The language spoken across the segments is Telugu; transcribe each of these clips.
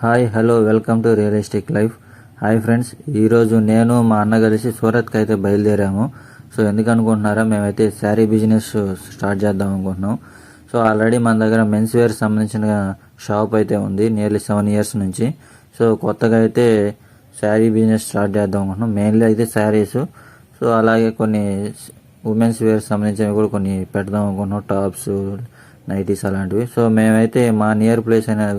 Hi hello welcome to realistic life. Hi friends, ఈరోజు నేను మా అన్న కలిసి సూరత్కి అయితే బయలుదేరాము. సో ఎందుకు అనుకుంటున్నారా, మేమైతే శారీ బిజినెస్ స్టార్ట్ చేద్దాం అనుకుంటున్నాం. సో ఆల్రెడీ మన దగ్గర మెన్స్ వేర్ సంబంధించిన షాప్ అయితే ఉంది నియర్లీ 7 years నుంచి. సో కొత్తగా అయితే శారీ బిజినెస్ స్టార్ట్ చేద్దాం అనుకుంటున్నాం. మెయిన్లీ అయితే శారీస్, సో అలాగే కొన్ని ఉమెన్స్ వేర్ సంబంధించినవి కూడా కొన్ని పెడదాం అనుకుంటున్నాం, టాప్స్, నైటీస్ అలాంటివి. సో మేమైతే మా నియర్ ప్లేస్ అయిన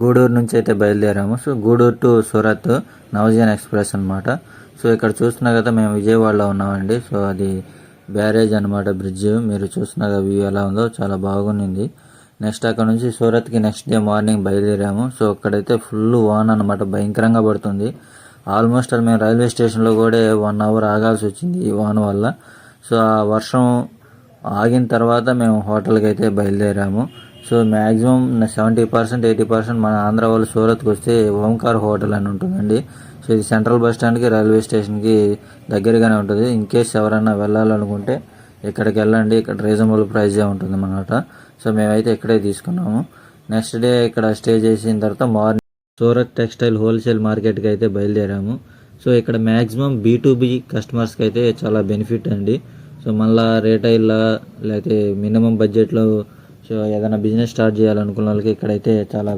గూడూరు నుంచి అయితే బయలుదేరాము. So Gudur to Surat Navjivan express అనమాట. సో ఇక్కడ చూస్తున్నా కదా, మేము విజయవాడలో ఉన్నామండి. సో అది బ్యారేజ్ అనమాట, బ్రిడ్జ్. మీరు చూస్తున్నా కదా వ్యూ ఎలా ఉందో, చాలా బాగుంది. నెక్స్ట్ అక్కడ నుంచి సూరత్కి నెక్స్ట్ డే మార్నింగ్ బయలుదేరాము. సో అక్కడైతే ఫుల్ వాన్ అనమాట, భయంకరంగా పడుతుంది. ఆల్మోస్ట్ మేము రైల్వే స్టేషన్లో కూడా 1 hour ఆగాల్సి వచ్చింది ఈ వాన్ వల్ల. సో ఆ వర్షం ఆగిన తర్వాత మేము హోటల్కి అయితే బయలుదేరాము. సో మ్యాక్సిమం 70% 80% మన ఆంధ్ర వాళ్ళు సూరత్కి వస్తే ఓంకార్ హోటల్ అని ఉంటుందండి. సో ఇది సెంట్రల్ బస్ స్టాండ్కి రైల్వే స్టేషన్కి దగ్గరగానే ఉంటుంది. ఇన్ కేస్ ఎవరైనా వెళ్ళాలనుకుంటే ఇక్కడికి వెళ్ళండి, ఇక్కడ రీజనబుల్ ప్రైజే ఉంటుంది అన్నమాట. సో మేమైతే ఇక్కడే తీసుకున్నాము. నెక్స్ట్ డే ఇక్కడ స్టే చేసిన తర్వాత మార్నింగ్ సూరత్ టెక్స్టైల్ హోల్సేల్ మార్కెట్కి అయితే బయలుదేరాము. సో ఇక్కడ మ్యాక్సిమం B2B కస్టమర్స్కి అయితే చాలా బెనిఫిట్ అండి. సో మళ్ళీ రీటైల్ లేకపోతే మినిమం బడ్జెట్లో సో ఏదైనా బిజినెస్ స్టార్ట్ చేయాలనుకున్న వాళ్ళకి ఇక్కడైతే చాలా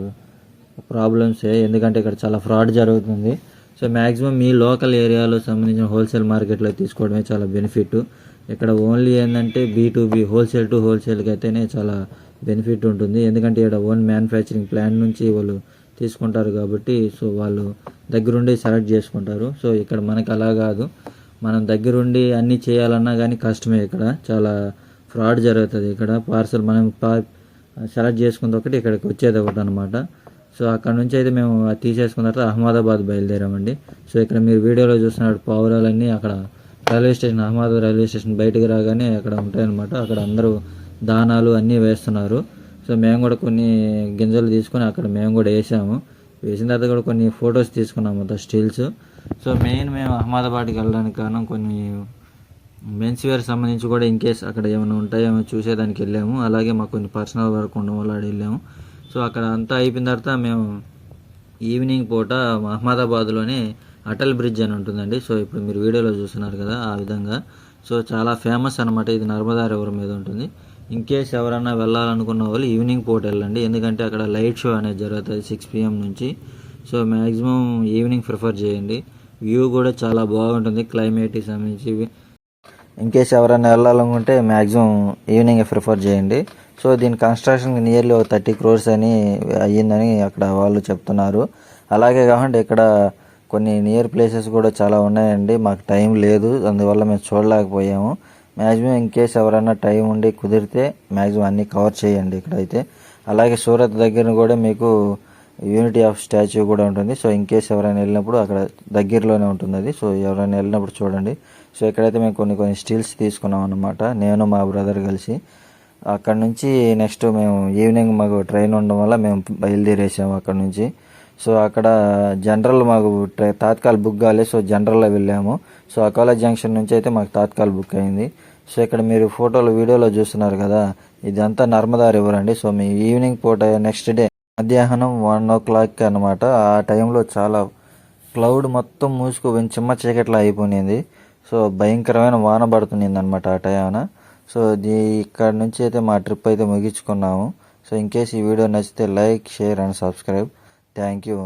ప్రాబ్లమ్సే, ఎందుకంటే ఇక్కడ చాలా ఫ్రాడ్ జరుగుతుంది. సో మ్యాక్సిమం మీ లోకల్ ఏరియాలో సంబంధించిన హోల్సేల్ మార్కెట్లో తీసుకోవడమే చాలా బెనిఫిట్. ఇక్కడ ఓన్లీ ఏంటంటే B2B హోల్సేల్ టు హోల్సేల్కి అయితేనే చాలా బెనిఫిట్ ఉంటుంది, ఎందుకంటే ఇక్కడ ఓన్ మ్యానుఫ్యాక్చరింగ్ ప్లాంట్ నుంచి వాళ్ళు తీసుకుంటారు కాబట్టి సో వాళ్ళు దగ్గరుండి సెలెక్ట్ చేసుకుంటారు. సో ఇక్కడ మనకి అలా కాదు, మనం దగ్గరుండి అన్నీ చేయాలన్నా కానీ కష్టమే. ఇక్కడ చాలా ఫ్రాడ్ జరుగుతుంది. ఇక్కడ పార్సల్ మనం సెలెక్ట్ చేసుకుంది ఒకటి, ఇక్కడికి వచ్చేది ఒకటి అనమాట. సో అక్కడ నుంచి అయితే మేము తీసేసుకున్న తర్వాత అహ్మదాబాద్ బయలుదేరామండి. సో ఇక్కడ మీరు వీడియోలో చూస్తున్నట్టు పావురాలన్నీ అక్కడ railway station, Ahmedabad railway station బయటకు రాగానే అక్కడ ఉంటాయన్నమాట. అక్కడ అందరూ దానాలు అన్నీ వేస్తున్నారు. సో మేము కూడా కొన్ని గింజలు తీసుకొని అక్కడ మేము కూడా వేసాము. వేసిన తర్వాత కూడా కొన్ని ఫొటోస్ తీసుకున్నాము, మొత్తం స్టిల్స్. సో మెయిన్ మేము అహ్మదాబాద్కి వెళ్ళడానికి కారణం కొన్ని మెన్స్ వేర్ సంబంధించి కూడా ఇన్ కేస్ అక్కడ ఏమైనా ఉంటాయేమో చూసేదానికి వెళ్ళాము. అలాగే మాకు కొన్ని పర్సనల్ వర్క్ ఉండడం వల్ల వెళ్ళాము. సో అక్కడ అంతా అయిపోయిన తర్వాత మేము ఈవినింగ్ పూట అహ్మదాబాద్లోనే అటల్ బ్రిడ్జ్ అని ఉంటుందండి. సో ఇప్పుడు మీరు వీడియోలో చూస్తున్నారు కదా, ఆ విధంగా. సో చాలా ఫేమస్ అనమాట, ఇది నర్మదా రివర్ మీద ఉంటుంది. ఇన్ కేస్ ఎవరైనా వెళ్ళాలనుకున్న వాళ్ళు ఈవినింగ్ పూట వెళ్ళండి, ఎందుకంటే అక్కడ లైట్ షో అనేది జరుగుతుంది 6 PM నుంచి. సో మ్యాక్సిమం ఈవినింగ్ ప్రిఫర్ చేయండి. వ్యూ కూడా చాలా బాగుంటుంది, క్లైమేట్కి సంబంధించి. ఇన్ కేస్ ఎవరైనా వెళ్ళాలనుకుంటే మ్యాక్సిమం ఈవినింగ్ ప్రిఫర్ చేయండి. సో దీని కన్స్ట్రక్షన్ నియర్లీ 30 crores అని అయ్యిందని అక్కడ వాళ్ళు చెప్తున్నారు. అలాగే కాకుండా ఇక్కడ కొన్ని నియర్ ప్లేసెస్ కూడా చాలా ఉన్నాయండి. మాకు టైం లేదు, అందువల్ల మేము చూడలేకపోయాము. మ్యాక్సిమం ఇన్ కేస్ ఎవరైనా టైం ఉండి కుదిరితే మ్యాక్సిమం అన్నీ కవర్ చేయండి ఇక్కడైతే. అలాగే సూరత్ దగ్గర కూడా మీకు యూనిటీ ఆఫ్ స్టాచ్యూ కూడా ఉంటుంది. సో ఇన్ కేస్ ఎవరైనా వెళ్ళినప్పుడు అక్కడ దగ్గరలోనే ఉంటుంది అది. సో ఎవరైనా వెళ్ళినప్పుడు చూడండి. సో ఇక్కడైతే మేము కొన్ని స్టిల్స్ తీసుకున్నాం అనమాట, నేను మా బ్రదర్ కలిసి. అక్కడ నుంచి నెక్స్ట్ మేము ఈవినింగ్ మాకు ట్రైన్ ఉండడం వల్ల మేము బయలుదేరేసాము అక్కడ నుంచి. సో అక్కడ జనరల్ మాకు తాత్కాల్ బుక్ కాలేదు, సో జనరల్లో వెళ్ళాము. సో అకోలా జంక్షన్ నుంచి అయితే మాకు తాత్కాల్ బుక్ అయింది. సో ఇక్కడ మీరు ఫోటోలు వీడియోలో చూస్తున్నారు కదా, ఇదంతా నర్మదా రివర్ అండి. సో మీ ఈవినింగ్ పూట నెక్స్ట్ డే మధ్యాహ్నం 1 o'clock అనమాట. ఆ టైంలో చాలా క్లౌడ్ మొత్తం మూసుకుపోయి చిమ్మ చీకట్లా అయిపోయింది. సో భయంకరమైన వాన పడుతుంది అనమాట ఆ టైంన. సో ఇక్కడ నుంచి అయితే మా ట్రిప్ అయితే ముగించుకున్నాము. సో ఇన్ కేస్ ఈ వీడియో నచ్చితే like, share and subscribe. Thank you.